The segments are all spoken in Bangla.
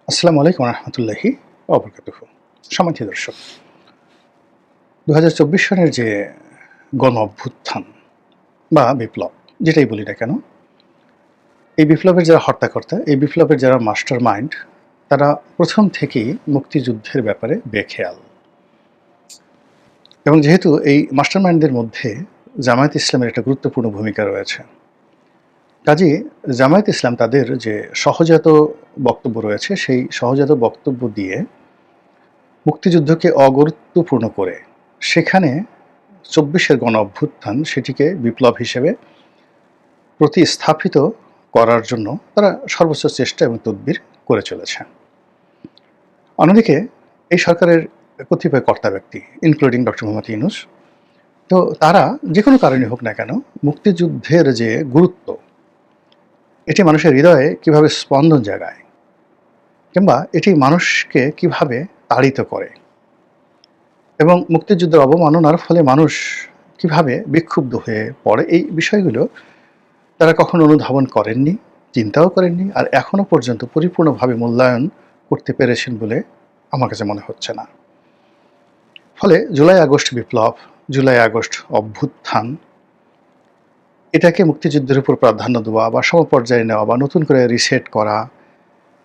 আসসালামু আলাইকুম রহমতুল্লাহি অবরকাতুহ। সম্মানিত দর্শক, ২০২৪ সনের যে গণ অভ্যুত্থান বা বিপ্লব যেটাই বলি না কেন, এই বিপ্লবের যারা হর্তাকর্তা, এই বিপ্লবের যারা মাস্টার মাইন্ড, তারা প্রথম থেকেই মুক্তিযুদ্ধের ব্যাপারে বেখেয়াল। এবং যেহেতু এই মাস্টার মাইন্ডদের মধ্যে জামায়াত ইসলামের একটা গুরুত্বপূর্ণ ভূমিকা রয়েছে, কাজেই জামায়াত ইসলাম তাদের যে সহজাত বক্তব্য রয়েছে, সেই সহজাত বক্তব্য দিয়ে মুক্তিযুদ্ধকে অগুরুত্বপূর্ণ করে সেখানে ২৪-এর গণ অভ্যুত্থান সেটিকে বিপ্লব হিসেবে প্রতিস্থাপিত করার জন্য তারা সর্বোচ্চ চেষ্টা এবং তদবির করে চলেছে। অন্যদিকে এই সরকারের কতিপয় কর্তা ব্যক্তি ইনক্লুডিং ডক্টর মোহাম্মদ ইউনূস, তো তারা যে কোনো কারণে হোক না কেন মুক্তিযুদ্ধের যে গুরুত্ব এটি মানুষের হৃদয়ে কিভাবে স্পন্দন জাগায় কিংবা এটি মানুষকে কিভাবে তাড়িত করে এবং মুক্তিযুদ্ধের অবমাননার ফলে মানুষ কিভাবে বিক্ষুব্ধ হয়ে পড়ে, এই বিষয়গুলো তারা কখনো অনুধাবন করেননি, চিন্তাও করেননি, আর এখনো পর্যন্ত পরিপূর্ণভাবে মূল্যায়ন করতে পেরেছেন বলে আমার কাছে মনে হচ্ছে না। ফলে জুলাই আগস্ট বিপ্লব, জুলাই আগস্ট অভ্যুত্থান, এটাকে মুক্তিযুদ্ধের উপর প্রাধান্য দেওয়া বা সমপর্যায়ে নেওয়া বা নতুন করে রিসেট করা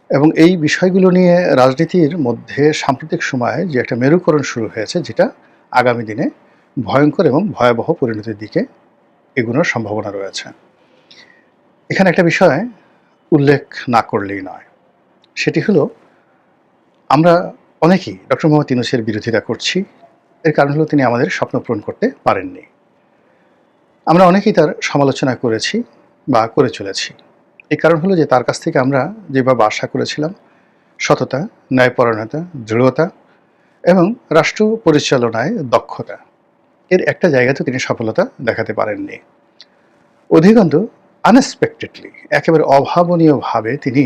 এবং এই বিষয়গুলো নিয়ে রাজনীতির মধ্যে সাম্প্রতিক সময়ে যে একটা মেরুকরণ শুরু হয়েছে, যেটা আগামী দিনে ভয়ঙ্কর এবং ভয়াবহ পরিণতির দিকে এগুনোর সম্ভাবনা রয়েছে। এখানে একটা বিষয় উল্লেখ না করলেই নয়, সেটি হলো আমরা অনেকেই ডক্টর মোহাম্মদ ইউনূসের বিরোধিতা করছি। এর কারণ হলো তিনি আমাদের স্বপ্ন পূরণ করতে পারেননি। আমরা অনেকেই তার সমালোচনা করেছি বা করে চলেছি। এই কারণ হলো যে তার কাছ থেকে আমরা যেভাবে আশা করেছিলাম সততা, ন্যায়পরায়ণতা, দৃঢ়তা এবং রাষ্ট্র পরিচালনায় দক্ষতা, এর একটা জায়গাতে তিনি সফলতা দেখাতে পারেননি। অধিকন্তু আনএক্সপেক্টেডলি, একেবারে অভাবনীয়ভাবে তিনি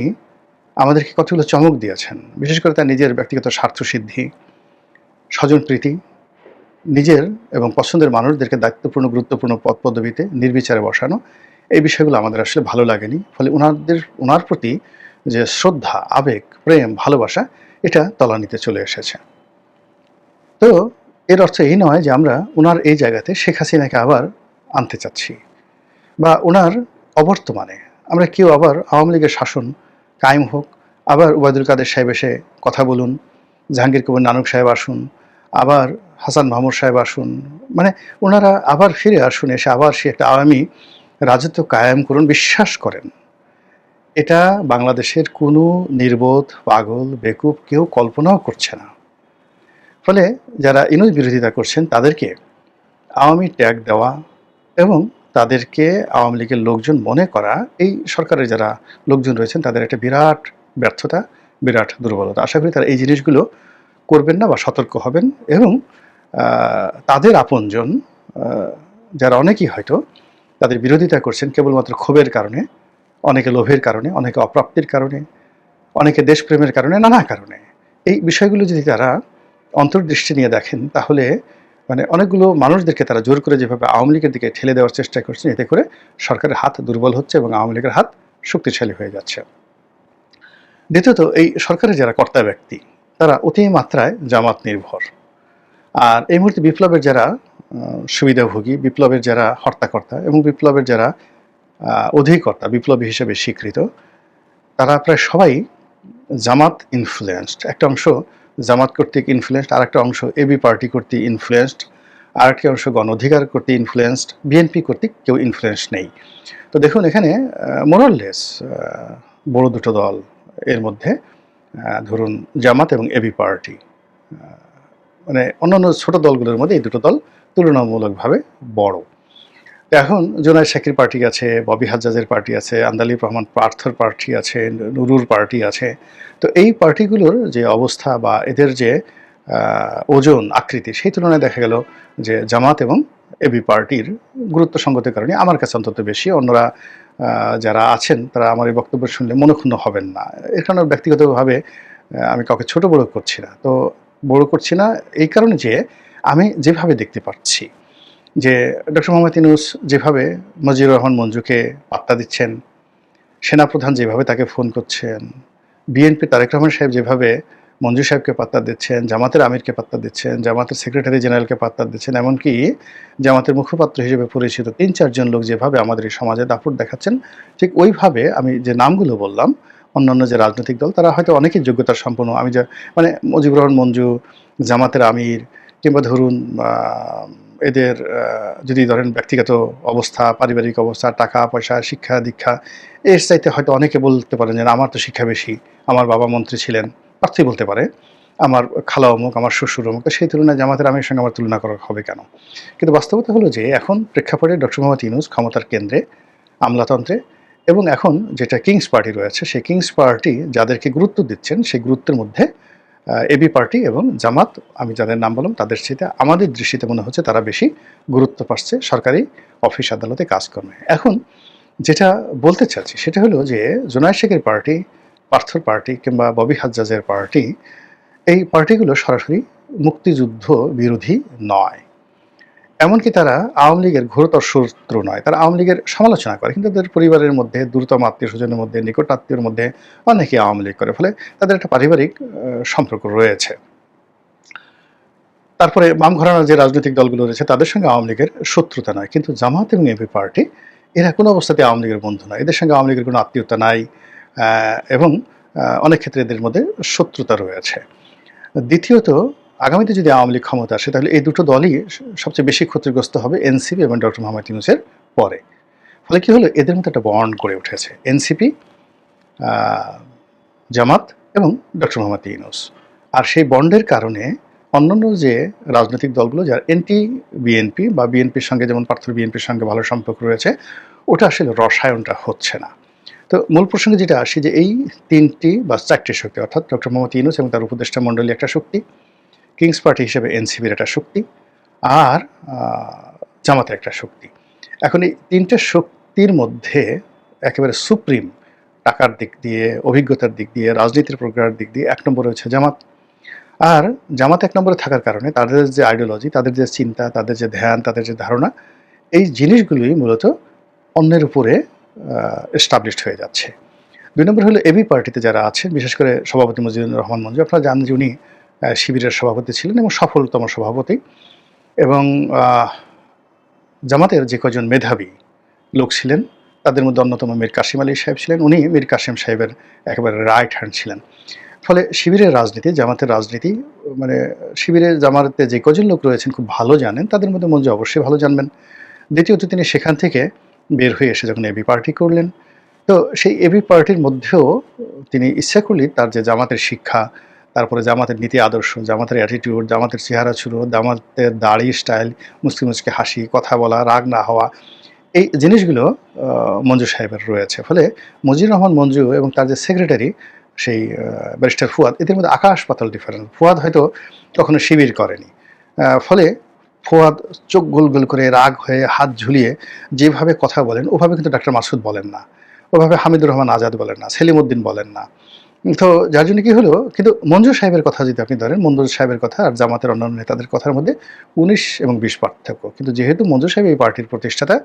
আমাদেরকে কতগুলো চমক দিয়েছেন। বিশেষ করে তার নিজের ব্যক্তিগত স্বার্থসিদ্ধি, স্বজনপ্রীতি, নিজের এবং পছন্দের মানুষদেরকে দায়িত্বপূর্ণ গুরুত্বপূর্ণ পদ পদবিতে নির্বিচারে বসানো, এই বিষয়গুলো আমাদের আসলে ভালো লাগেনি। ফলে ওনার প্রতি যে শ্রদ্ধা, আবেগ, প্রেম, ভালোবাসা, এটা তলানিতে চলে এসেছে। তো এর অর্থ এই নয় যে আমরা ওনার এই জায়গাতে শেখ হাসিনাকে আবার আনতে চাচ্ছি বা ওনার অবর্তমানে আমরা কেউ আবার আওয়ামী লীগের শাসন কায়েম হোক, আবার ওবায়দুল কাদের সাহেব এসে কথা বলুন, জাহাঙ্গীর কবির নানক সাহেব আসুন, আবার হাসান মাহমুদ সাহেব আসুন, মানে ওনারা আবার ফিরে আসুন, এসে আবার সে একটা আওয়ামী রাজত্ব কায়েম করুন, বিশ্বাস করেন এটা বাংলাদেশের কোনো নির্বোধ, পাগল, বেকুব কেউ কল্পনাও করছে না। ফলে যারা ইউনূস বিরোধিতা করছেন তাদেরকে আওয়ামী ট্যাগ দেওয়া এবং তাদেরকে আওয়ামী লীগের লোকজন মনে করা, এই সরকারের যারা লোকজন রয়েছেন তাদের একটা বিরাট ব্যর্থতা, বিরাট দুর্বলতা। আশা করি তারা এই জিনিসগুলো করবেন না বা সতর্ক হবেন এবং তাদের আপনজন যারা অনেকেই হয়তো তাদের বিরোধিতা করছেন কেবলমাত্র ক্ষোভের কারণে, অনেকে লোভের কারণে, অনেকে অপ্রাপ্তির কারণে, অনেকে দেশপ্রেমের কারণে, নানা কারণে, এই বিষয়গুলো যদি তারা অন্তর্দৃষ্টি নিয়ে দেখেন তাহলে মানে অনেকগুলো মানুষদেরকে তারা জোর করে যেভাবে আওয়ামী লীগের দিকে ঠেলে দেওয়ার চেষ্টা করছেন, এতে করে সরকারের হাত দুর্বল হচ্ছে এবং আওয়ামী লীগের হাত শক্তিশালী হয়ে যাচ্ছে। দ্বিতীয়ত, এই সরকারের যারা কর্তা ব্যক্তি তারা অতিমাত্রায় জামাত নির্ভর। আর এই মুহূর্তে বিপ্লবের যারা সুবিধাভোগী, বিপ্লবের যারা হর্তাকর্তা এবং বিপ্লবের যারা অধিকর্তা, বিপ্লবী হিসেবে স্বীকৃত, তারা প্রায় সবাই জামাত ইনফ্লুয়েন্সড। একটা অংশ জামাত কর্তৃক ইনফ্লুয়েন্সড, আর একটা অংশ এবি পার্টি কর্তৃক ইনফ্লুয়েন্সড, আর একটি অংশ গণ অধিকার কর্তৃক ইনফ্লুয়েন্সড, বিএনপি কর্তৃক কেউ ইনফ্লুয়েন্স নেই। তো দেখুন এখানে মোরাললেস বড় দুটো দল, এর মধ্যে ধরুন জামাত এবং এবি পার্টি, মানে অন্যান্য ছোট দলগুলোর মধ্যে এই দুটো দল তুলনামূলকভাবে বড়। এখন জোনায়েদ সাকির পার্টি আছে, ববি হাজ্জাজের পার্টি আছে, আন্দালিব রহমান পার্থর পার্টি আছে, নুরুর পার্টি আছে। তো এই পার্টিগুলোর যে অবস্থা বা এদের যে ওজন, আকৃতি, সেই তুলনায় দেখা গেল যে জামাত এবং এবি পার্টির গুরুত্ব সঙ্গতের কারণে আমার কাছে অন্তত বেশি। অন্যরা যারা আছেন তারা আমার এই বক্তব্য শুনলে মনক্ষুণ্ণ হবেন না। এর কারণে ব্যক্তিগতভাবে আমি কাউকে ছোট বড় করছি না। তো বড় করছি না এই কারণে যে আমি যেভাবে দেখতে পাচ্ছি যে ডক্টর মোহাম্মদ ইউনূস যেভাবে মুজিবুর রহমান মঞ্জুকে পাত্তা দিচ্ছেন, সেনাপ্রধান যেভাবে তাকে ফোন করছেন, বিএনপি তারেক রহমান সাহেব যেভাবে মঞ্জু সাহেবকে পাত্তা দিচ্ছেন, জামাতের আমিরকে পাত্তা দিচ্ছেন, জামাতের সেক্রেটারি জেনারেলকে পাত্তা দিচ্ছেন, এমনকি জামাতের মুখপাত্র হিসেবে পরিচিত ৩-৪ জন লোক যেভাবে আমাদের এই সমাজে দাপট দেখাচ্ছেন, ঠিক ওইভাবে আমি যে নামগুলো বললাম, অন্যান্য যে রাজনৈতিক দল তারা হয়তো অনেকেই যোগ্যতা সম্পন্ন। আমি যা মানে মুজিবুর রহমান মঞ্জু, জামাতের আমির কিংবা ধরুন এদের যদি ধরেন ব্যক্তিগত অবস্থা, পারিবারিক অবস্থা, টাকা পয়সা, শিক্ষা দীক্ষা এর চাইতে হয়তো অনেকে বলতে পারেন যে আমার তো শিক্ষা বেশি, আমার বাবা মন্ত্রী ছিলেন, অর্থই বলতে পারে, আমার খালা অমুক, আমার শ্বশুর অমুক, সেই তুলনায় জামাতের আমির সঙ্গে আমার তুলনা করা হবে কেন? কিন্তু বাস্তবতা হলো যে এখন প্রেক্ষাপটে ডক্টর মোহাম্মদ ইউনূস ক্ষমতার কেন্দ্রে, আমলাতন্ত্রে, এবং এখন যেটা কিংস পার্টি রয়েছে, সেই কিংস পার্টি যাদেরকে গুরুত্ব দিচ্ছেন, সেই গুরুত্বের মধ্যে এবি পার্টি এবং জামাত, আমি যাদের নাম বললাম তাদের সাথে আমাদের দৃষ্টিতে মনে হচ্ছে তারা বেশি গুরুত্ব পাচ্ছে সরকারি অফিস আদালতে কাজকর্মে। এখন যেটা বলতে চাচ্ছি সেটা হলো যে জোনায়েদ শেখের পার্টি, পার্থর পার্টি কিংবা ববি হাজ্জাজের পার্টি, এই পার্টিগুলো সরাসরি মুক্তিযুদ্ধ বিরোধী নয়, এমনকি তারা আওয়ামী লীগের ঘোরতর শত্রু নয়। তারা আওয়ামী লীগের সমালোচনা করে, কিন্তু তাদের পরিবারের মধ্যে, দ্রুততম আত্মীয় স্বজনের মধ্যে, নিকট আত্মীয়র মধ্যে অনেকেই আওয়ামী লীগ করে, ফলে তাদের একটা পারিবারিক সম্পর্ক রয়েছে। তারপরে বাম ঘরানার যে রাজনৈতিক দলগুলো রয়েছে তাদের সঙ্গে আওয়ামী লীগের শত্রুতা নয়, কিন্তু জামাত এবং এবি পার্টি এরা কোনো অবস্থাতে আওয়ামী লীগের বন্ধু নয়, এদের সঙ্গে আওয়ামী লীগের কোনো আত্মীয়তা নাই, এবং অনেক ক্ষেত্রে এদের মধ্যে শত্রুতা রয়েছে। দ্বিতীয়ত, আগামীতে যদি আওয়ামী লীগ ক্ষমতা আসে তাহলে এই দুটো দলই সবচেয়ে বেশি ক্ষতিগ্রস্ত হবে এনসিপি এবং ডক্টর মোহাম্মদ ইউনূসের পরে। ফলে কি হলো, এদের মধ্যে একটা বন্ড করে উঠেছে, এনসিপি, জামাত এবং ডক্টর মোহাম্মদ ইউনূস। আর সেই বন্ডের কারণে অন্যান্য যে রাজনৈতিক দলগুলো যারা এন্টি বিএনপি বা বিএনপির সঙ্গে, যেমন পার্থর বিএনপির সঙ্গে ভালো সম্পর্ক রয়েছে, ওটা আসলে রসায়নটা হচ্ছে না। তো মূল প্রসঙ্গে যেটা আসি যে এই ৩টি বা ৪টি শক্তি, অর্থাৎ ডক্টর মোহাম্মদ ইউনূস এবং তার উপদেষ্টা মণ্ডলী একটা শক্তি, কিংস পার্টি হিসেবে এনসিপির একটা শক্তি, আর জামাতের একটা শক্তি। এখন এই ৩টে শক্তির মধ্যে একেবারে সুপ্রিম টাকার দিক দিয়ে, অভিজ্ঞতার দিক দিয়ে, রাজনীতির প্রজ্ঞার দিক দিয়ে ১ নম্বরে হচ্ছে জামাত। আর জামাত ১ নম্বরে থাকার কারণে তাদের যে আইডিওলজি, তাদের যে চিন্তা, তাদের যে ধ্যান, তাদের যে ধারণা, এই জিনিসগুলোই মূলত অন্যের উপরে এস্টাবলিশড হয়ে যাচ্ছে। ২ নম্বর হলো এবি পার্টিতে যারা আছেন, বিশেষ করে সভাপতি মুজিবুর রহমান মঞ্জু, আপনারা জানেন যে উনি শিবিরের সভাপতি ছিলেন এবং সফলতম সভাপতি, এবং জামাতের যে কজন মেধাবী লোক ছিলেন তাদের মধ্যে অন্যতম মীর কাসেম আলী সাহেব ছিলেন। উনি মীর কাসেম সাহেবের একেবারে রাইট হ্যান্ড ছিলেন। ফলে শিবিরের রাজনীতি, জামাতের রাজনীতি, মানে শিবিরে জামাতে যে কজন লোক রয়েছেন খুব ভালো জানেন, তাদের মধ্যে মঞ্জু অবশ্যই ভালো জানবেন। দ্বিতীয়ত, তিনি সেখান থেকে বের হয়ে এসে যখন এবি পার্টি করলেন, তো সেই এবি পার্টির মধ্যেও তিনি ইচ্ছা করলেই তার যে জামাতের শিক্ষা, তারপরে জামাতের নীতি আদর্শ, জামাতের অ্যাটিটিউড, জামাতের চেহারা ছুড়ো, জামাতের দাড়ি স্টাইল, মুচকি মুচকি হাসি, কথা বলা, রাগ না হওয়া, এই জিনিসগুলো মঞ্জু সাহেবের রয়েছে। ফলে মুজিবুর রহমান মঞ্জু এবং তার যে সেক্রেটারি সেই ব্যারিস্টার ফুয়াদ, এদের মধ্যে আকাশ পাতাল ডিফারেন্স। ফুয়াদ হয়তো কখনো শিবির করেনি, ফলে ফুয়াদ চোখ গোল গোল করে রাগ হয়ে হাত ঝুলিয়ে যেভাবে কথা বলেন ওভাবে কিন্তু ডাক্তার মাসুদ বলেন না, ওভাবে হামিদুর রহমান আজাদ বলেন না, সেলিম উদ্দিন বলেন না। তো যার জন্য কি হলো, কিন্তু মঞ্জুর সাহেবের কথা যদি আপনি ধরেন, মঞ্জুর সাহেবের কথা আর জামাতের অন্যান্য নেতাদের কথার মধ্যে ১৯ এবং ২০ পার্থক্য। কিন্তু যেহেতু মঞ্জুর সাহেব এই পার্টির প্রতিষ্ঠাতা,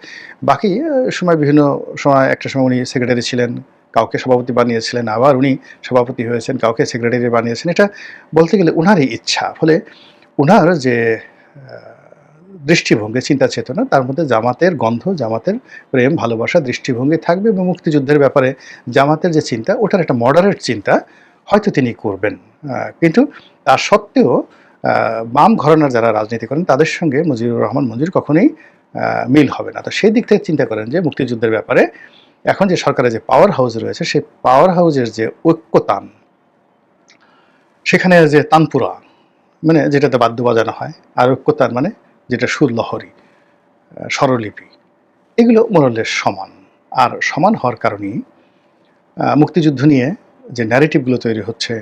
বাকি সময় বিভিন্ন সময়, একটা সময় উনি সেক্রেটারি ছিলেন, কাউকে সভাপতি বানিয়েছিলেন, আবার উনি সভাপতি হয়েছেন, কাউকে সেক্রেটারি বানিয়েছেন, এটা বলতে গেলে উনারই ইচ্ছা। ফলে উনার যে দৃষ্টিভঙ্গি, চিন্তা চেতনা, তার মধ্যে জামাতের গন্ধ, জামাতের প্রেম, ভালোবাসা, দৃষ্টিভঙ্গি থাকবে, এবং মুক্তিযুদ্ধের ব্যাপারে জামাতের যে চিন্তা, ওটার একটা মডারেট চিন্তা হয়তো তিনি করবেন। কিন্তু তা সত্ত্বেও বাম ঘরানার যারা রাজনীতি করেন তাদের সঙ্গে মুজিবুর রহমান মঞ্জুর কখনোই মিল হবে না। তো সেই দিক থেকে চিন্তা করেন যে মুক্তিযুদ্ধের ব্যাপারে এখন যে সরকারের যে পাওয়ার হাউস রয়েছে, সেই পাওয়ার হাউসের যে ঐক্যতান, সেখানে যে তানপুরা মানে যেটাতে বাদ্য বাজানো হয়, আর ঐক্যতান মানে যেটা সুরলহরী, স্বরলিপি, এগুলো মোরালের সমান। আর সমান হওয়ার কারণেই মুক্তিযুদ্ধ নিয়ে যে ন্যারেটিভগুলো তৈরি হচ্ছে,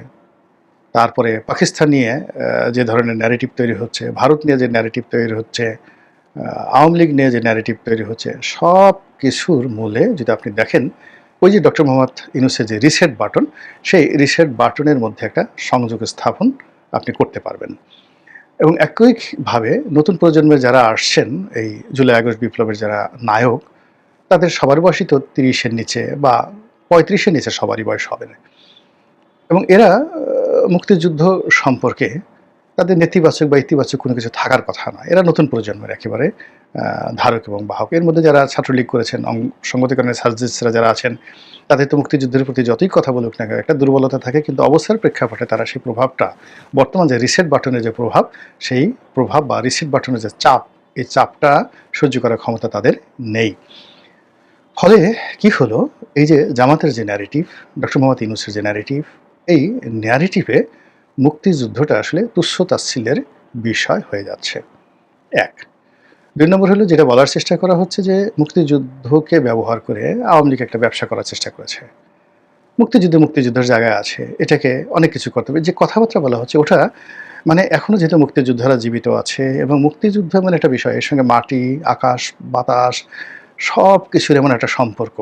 তারপরে পাকিস্তান নিয়ে যে ধরনের ন্যারেটিভ তৈরি হচ্ছে, ভারত নিয়ে যে ন্যারেটিভ তৈরি হচ্ছে, আওয়ামী লীগ নিয়ে যে ন্যারেটিভ তৈরি হচ্ছে, সব কিছুর মূলে যদি আপনি দেখেন, ওই যে ডক্টর মোহাম্মদ ইউনূসের যে রিসেট বাটন, সেই রিসেট বাটনের মধ্যে একটা সংযোগ স্থাপন আপনি করতে পারবেন। এবং একইভাবে নতুন প্রজন্মের যারা আসছেন, এই জুলাই আগস্ট বিপ্লবের যারা নায়ক, তাদের সবার বয়সই তো ৩০-এর নিচে বা ৩৫-এর নিচে সবারই বয়স হবে না। এবং এরা মুক্তিযুদ্ধ সম্পর্কে তাদের নেতিবাচক বা ইতিবাচক কোনো কিছু থাকার কথা নয়। এরা নতুন প্রজন্মের একেবারে ধারক এবং বাহক। এর মধ্যে যারা ছাত্রলীগ করেছেন, সংগঠনের সার্জিস্টরা যারা আছেন, তাদের তো মুক্তিযুদ্ধের প্রতি যতই কথা বলুক না কেন, একটা দুর্বলতা থাকে, কিন্তু অবস্থার প্রেক্ষাপটে তারা সেই প্রভাবটা, বর্তমান যে রিসেট বাটনের যে প্রভাব, সেই প্রভাব বা রিসেট বাটনের যে চাপ, এই চাপটা সহ্য করার ক্ষমতা তাদের নেই। ফলে কি হলো, এই যে জামাতের যে ন্যারেটিভ, ডক্টর মোহাম্মদ ইউনূসের যে ন্যারেটিভ, এই ন্যারেটিভে মুক্তিযুদ্ধটা আসলে তুচ্ছ তাচ্ছিল্যের বিষয় হয়ে যাচ্ছে। এক। ২ নম্বর হলো, যেটা বলার চেষ্টা করা হচ্ছে যে মুক্তিযুদ্ধকে ব্যবহার করে আওয়ামী লীগ একটা ব্যবসা করার চেষ্টা করেছে। মুক্তিযুদ্ধের জায়গায় আছে, এটাকে অনেক কিছু করতে হবে। যে কথাবার্তা বলা হচ্ছে ওটা মানে এখনো যেহেতু মুক্তিযোদ্ধারা জীবিত আছে এবং মুক্তিযুদ্ধ এমন একটা বিষয়, এর সঙ্গে মাটি, আকাশ, বাতাস সব কিছুর এমন একটা সম্পর্ক।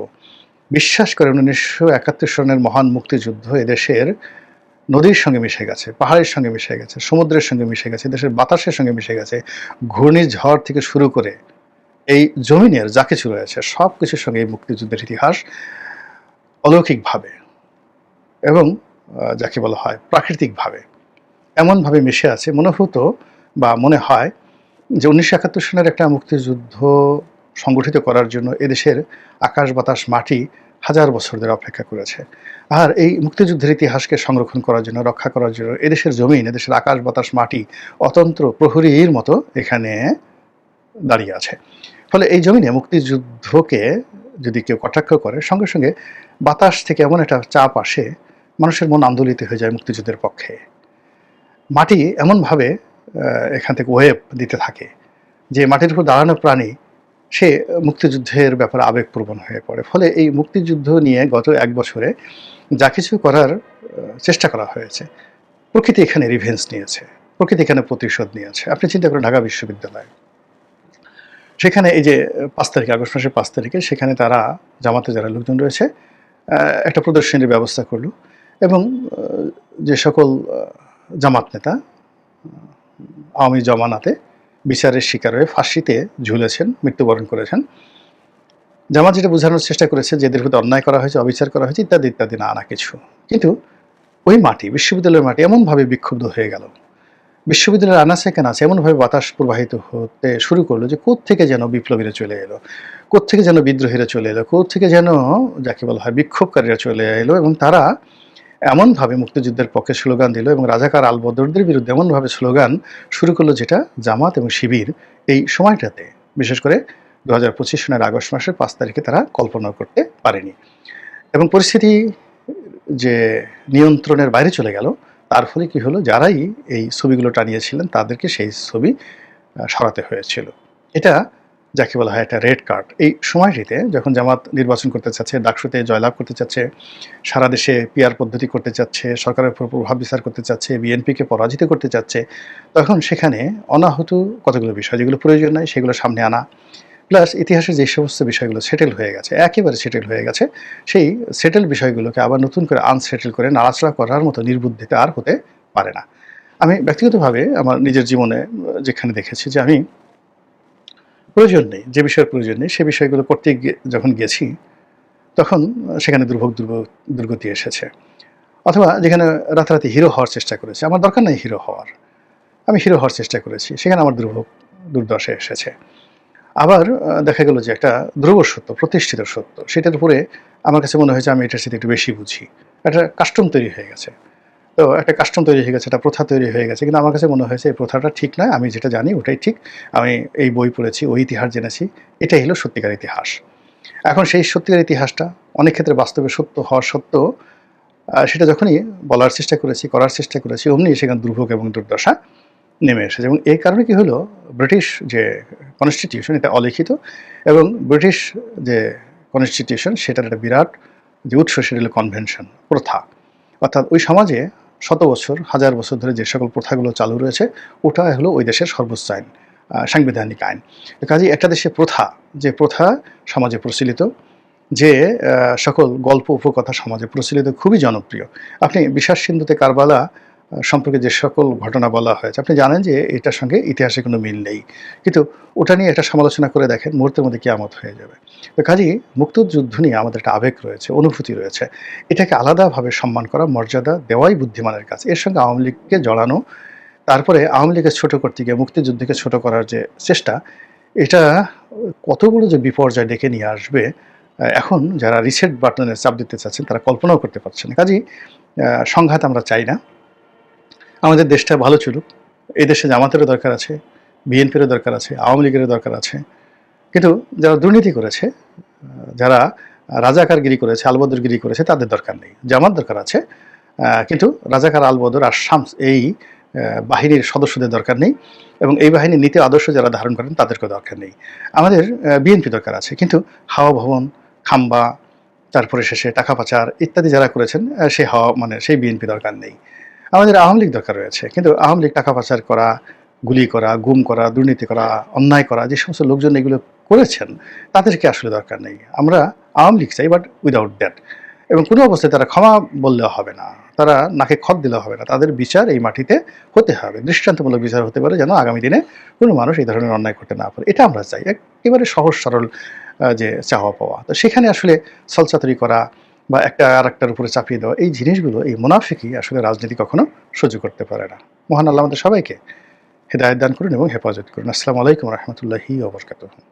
বিশ্বাস করেন ১৯৭১ সনের মহান মুক্তিযুদ্ধ এদেশের নদীর সঙ্গে মিশে গেছে, পাহাড়ের সঙ্গে মিশে গেছে, সমুদ্রের সঙ্গে মিশে গেছে, দেশের বাতাসের সঙ্গে মিশে গেছে, ঘূর্ণিঝড় থেকে শুরু করে এই জমিনের যা কিছু রয়েছে সব কিছুর সঙ্গে এই মুক্তিযুদ্ধের ইতিহাস অলৌকিকভাবে এবং যাকে বলা হয় প্রাকৃতিকভাবে এমনভাবে মিশে আছে, মনে হতো বা মনে হয় যে ১৯৭১ সনের একটা মুক্তিযুদ্ধ সংগঠিত করার জন্য এদেশের আকাশ, বাতাস, মাটি হাজার বছর ধরে অপেক্ষা করেছে। আর এই মুক্তিযুদ্ধের ইতিহাসকে সংরক্ষণ করার জন্য, রক্ষা করার জন্য এদেশের জমিন, এদেশের আকাশ, বাতাস, মাটি অতন্ত্র প্রহরীর মতো এখানে দাঁড়িয়ে আছে। ফলে এই জমিনে মুক্তিযুদ্ধকে যদি কেউ কটাক্ষ করে, সঙ্গে সঙ্গে বাতাস থেকে এমন একটা চাপ আসে, মানুষের মন আন্দোলিত হয়ে যায় মুক্তিযুদ্ধের পক্ষে। মাটি এমনভাবে এখান থেকে ওয়েভ দিতে থাকে যে মাটির উপর দাঁড়ানো প্রাণী সে মুক্তিযুদ্ধের ব্যাপারে আবেগপ্রবণ হয়ে পড়ে। ফলে এই মুক্তিযুদ্ধ নিয়ে গত ১ বছরে যা কিছু করার চেষ্টা করা হয়েছে, প্রকৃতি এখানে রিভেঞ্জ নিয়েছে, প্রকৃতি এখানে প্রতিশোধ নিয়েছে। আপনি চিন্তা করেন ঢাকা বিশ্ববিদ্যালয়, সেখানে এই যে ৫ তারিখে, আগস্ট মাসের ৫ তারিখে সেখানে তারা জামাতে যারা লোকজন রয়েছে একটা প্রদর্শনীর ব্যবস্থা করলো এবং যে সকল জামাত নেতা আওয়ামী জমানাতে বিচারের শিকার হয়ে ফাঁসিতে ঝুলেছেন, মৃত্যুবরণ করেছেন, জামাত যেটা বোঝানোর চেষ্টা করেছে যে এদের প্রতি অন্যায় করা হয়েছে, অবিচার করা হয়েছে, ইত্যাদি ইত্যাদি নানা কিছু। কিন্তু ওই মাটি, বিশ্ববিদ্যালয়ের মাটি এমনভাবে বিক্ষুব্ধ হয়ে গেল, বিশ্ববিদ্যালয়ের আনাচে কানাচে এমনভাবে বাতাস প্রবাহিত হতে শুরু করলো যে কোত্থেকে যেন বিপ্লবীরা চলে এলো, কোত্থেকে যেন বিদ্রোহীরা চলে এলো, কোত্থেকে যেন যাকে বলা হয় বিক্ষোভকারীরা চলে এলো এবং তারা এমনভাবে মুক্তিযুদ্ধের পক্ষে স্লোগান দিল এবং রাজাকার আল বদরদের বিরুদ্ধে এমনভাবে স্লোগান শুরু করলো যেটা জামাত এবং শিবির এই সময়টাতে, বিশেষ করে ২০২৫ সনের আগস্ট মাসের ৫ তারিখে তারা কল্পনা করতে পারেনি। এবং পরিস্থিতি যে নিয়ন্ত্রণের বাইরে চলে গেল, তার ফলে কি হলো, যারাই এই ছবিগুলো টানিয়েছিলেন তাদেরকে সেই ছবি সরাতে হয়েছিল। এটা যাকে বলা হয় একটা রেড কার্ড। এই সময়টিতে যখন জামাত নির্বাচন করতে চাচ্ছে, ডাকসুতে জয়লাভ করতে চাচ্ছে, সারা দেশে পিআর পদ্ধতি করতে চাচ্ছে, সরকারের উপর প্রভাব বিস্তার করতে চাচ্ছে, বিএনপিকে পরাজিত করতে চাচ্ছে, তখন সেখানে অনাহূত কতগুলো বিষয় যেগুলো প্রয়োজন নাই সেগুলো সামনে আনা, প্লাস ইতিহাসের যে সমস্ত বিষয়গুলো সেটেল হয়ে গেছে, একেবারে সেটেল হয়ে গেছে, সেই সেটেল বিষয়গুলোকে আবার নতুন করে আনসেটেল করে নাড়াচাড়া করার মতো নির্বুদ্ধিতা আর হতে পারে না। আমি ব্যক্তিগতভাবে আমার নিজের জীবনে যেখানে দেখেছি যে আমি প্রয়োজন নেই, যে বিষয়ের প্রয়োজন নেই সে বিষয়গুলো করতে গিয়ে যখন গেছি তখন সেখানে দুর্গতি এসেছে। অথবা যেখানে রাতারাতি হিরো হওয়ার চেষ্টা করেছি, আমার দরকার নেই হিরো হওয়ার, আমি হিরো হওয়ার চেষ্টা করেছি, সেখানে আমার দুর্দশা এসেছে। আবার দেখা গেল যে একটা ধ্রুব সত্য, প্রতিষ্ঠিত সত্য, সেটার উপরে আমার কাছে মনে হয়েছে আমি এটার সাথে একটু বেশি বুঝি, একটা কাস্টম তৈরি হয়ে গেছে। তো একটা কাস্টম তৈরি হয়ে গেছে, একটা প্রথা তৈরি হয়ে গেছে, কিন্তু আমার কাছে মনে হয়েছে এই প্রথাটা ঠিক নয়, আমি যেটা জানি ওটাই ঠিক, আমি এই বই পড়েছি, ওই ইতিহাস জেনেছি, এটাই হলো সত্যিকার ইতিহাস। এখন সেই সত্যিকার ইতিহাসটা অনেক ক্ষেত্রে বাস্তবে সত্য হওয়ার সত্ত্বেও সেটা যখনই বলার চেষ্টা করেছি, করার চেষ্টা করেছি, অমনি সেখানে দুর্ভোগ এবং দুর্দশা নেমে এসেছে। এবং এই কারণে কি হলো, ব্রিটিশ যে কনস্টিটিউশন এটা অলিখিত এবং ব্রিটিশ যে কনস্টিটিউশন সেটার একটা বিরাট যে উৎস সেটা হলো কনভেনশন, প্রথা, অর্থাৎ ওই সমাজে শত বছর, হাজার বছর ধরে যে সকল প্রথাগুলো চালু রয়েছে ওটা হলো ওই দেশের সর্বোচ্চ আইন, সাংবিধানিক আইন। কাজেই একটা দেশে প্রথা, যে প্রথা সমাজে প্রচলিত, যে সকল গল্প উপকথা সমাজে প্রচলিত, খুবই জনপ্রিয়। আপনি বিশ্বাস সিন্ধুতে কারবালা সম্পর্কে যে সকল ঘটনা বলা হয়েছে, আপনি জানেন যে এটার সঙ্গে ইতিহাসে কোনো মিল নেই। কিন্তু ওটা নিয়ে একটা সমালোচনা করে দেখেন, মুহূর্তের মধ্যে কিয়ামত হয়ে যাবে। তো কাজেই মুক্তিযুদ্ধ নিয়ে আমাদের একটা আবেগ রয়েছে, অনুভূতি রয়েছে। এটাকে আলাদাভাবে সম্মান করা, মর্যাদা দেওয়াই বুদ্ধিমানের কাজ। এর সঙ্গে আওয়ামী লীগকে জড়ানো, তারপরে আওয়ামী লীগকে ছোট করতে গিয়ে মুক্তিযুদ্ধকে ছোট করার যে চেষ্টা, এটা কত বড় যে বিপর্যয় ডেকে নিয়ে আসবে, এখন যারা রিসেট বাটনে চাপ দিতে চাচ্ছেন তারা কল্পনাও করতে পারছেন না। কাজেই সংঘাত আমরা চাই না। আমাদের দেশটা ভালো চলুক। এই দেশে জামাতেরও দরকার আছে, বিএনপিরও দরকার আছে, আওয়ামী লীগেরও দরকার আছে। কিন্তু যারা দুর্নীতি করেছে, যারা রাজাকারগিরি করেছে, আলবদরগিরি করেছে, তাদের দরকার নেই। জামাত দরকার আছে, কিন্তু রাজাকার, আলবদর আর শামস এই বাহিনীর সদস্যদের দরকার নেই, এবং এই বাহিনীর নীতি আদর্শ যারা ধারণ করেন তাদেরকেও দরকার নেই। আমাদের বিএনপি দরকার আছে, কিন্তু হাওয়া ভবন, খাম্বা, তারপরে শেষে টাকা পাচার ইত্যাদি যারা করেছেন, সেই সেই বিএনপি দরকার নেই। আমাদের আওয়ামী লীগ দরকার রয়েছে, কিন্তু আওয়ামী লীগ টাকা পাচার করা, গুলি করা, গুম করা, দুর্নীতি করা, অন্যায় করা, যে সমস্ত লোকজন এগুলো করেছেন তাদেরকে আসলে দরকার নেই। আমরা আওয়ামী লীগ চাই, বাট উইদাউট দ্যাট। এবং কোনো অবস্থায় তারা ক্ষমা বললেও হবে না, তারা নাকে খত দিলেও হবে না। তাদের বিচার এই মাটিতে হতে হবে, দৃষ্টান্তমূলক বিচার হতে পারে, যেন আগামী দিনে কোনো মানুষ এই ধরনের অন্যায় করতে না পারে। এটা আমরা চাই, একেবারে সহজ সরল যে চাওয়া পাওয়া। তো সেখানে আসলে ছলচাতুরি করা বা একটা আর একটার উপরে চাপিয়ে দেওয়া, এই জিনিসগুলো, এই মুনাফিকই আসলে রাজনীতি কখনো সহ্য করতে পারে না। মহান আল্লাহ আমাদের সবাইকে হেদায়েত দান করুন এবং হেফাজত করুন। আসসালামু আলাইকুম রহমতুল্লাহি ওয়া বারাকাতুহু।